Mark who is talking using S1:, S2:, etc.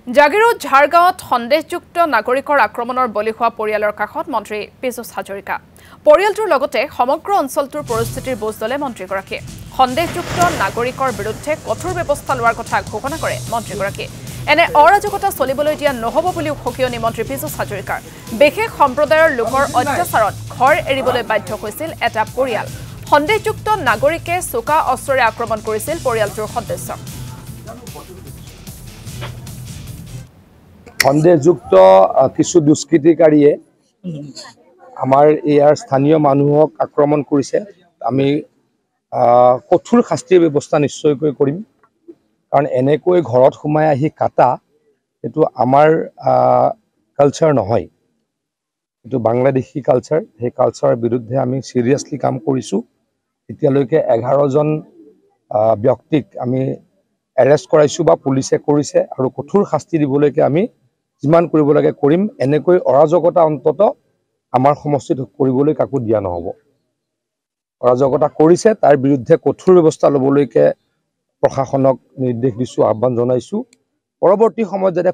S1: জাগিৰোড ঝাৰগাঁৱত সন্দেহযুক্ত নাগৰিকৰ আক্ৰমণৰ বলি হোৱা পৰিয়ালৰ কাষত মন্ত্ৰী পীযুষ হাজৰিকা পৰিয়ালটোৰ লগতে সমগ্ৰ অঞ্চলটোৰ পৰিস্থিতিৰ বুজ ললে মন্ত্ৰীগৰাকীয়ে সন্দেহযুক্ত নাগৰিকৰ বিৰুদ্ধে কঠোৰ ব্যৱস্থা লোৱাৰ কথা ঘোষণা কৰে মন্ত্ৰীগৰাকীয়ে এনে অৰাজকতা চলিবলৈ দিয়া নহব বুলি সকিয়নি মন্ত্ৰী পীযুষ হাজৰিকাৰ বিশেষ সম্প্ৰদায়ৰ লোকৰ অত্যাচাৰত ঘৰ এৰিবলৈ বাধ্য হৈছিল এটা পৰিয়াল সন্দেহযুক্ত নাগৰিকে চোকা অস্ত্ৰৰে আক্ৰমণ কৰিছিল পৰিয়ালটোৰ সদস্যক
S2: সন্দেহযুক্ত কিছু দুষ্কৃতিকাৰীয়ে আমাৰ ইয়াৰ স্থানীয় মানুহক আক্ৰমণ কৰিছে আমি কঠোৰ শাস্তিৰ ব্যৱস্থা নিশ্চয়কৈ কৰিম কাৰণ এনেকৈ ঘৰত সোমাই আহি কাটা এটো আমাৰ কালচাৰ নহয় এটো বাংলাদেশী কালচাৰ সেই কালচাৰৰ বিৰুদ্ধে আমি সিৰিয়াসলি কাম কৰিছো এতিয়ালৈকে 11 জন ব্যক্তিক আমি এৰেষ্ট কৰাইছো বা পুলিচে কৰিছে আৰু কঠোৰ শাস্তি দিবলৈকে আমি যিমান কৰিব লাগে কৰিম এনেকৈ অৰাজকতা অন্তত আমাৰ সমষ্টিত কৰিবলৈ কাকো দিয়া নহব অৰাজকতা কৰিছে তাৰ বিৰুদ্ধে কঠোৰ ব্যৱস্থা লবলৈকে প্ৰশাসনক নিৰ্দেশ দিছো আহ্বান জনাইছো পৰৱৰ্তী সময়ত যাতে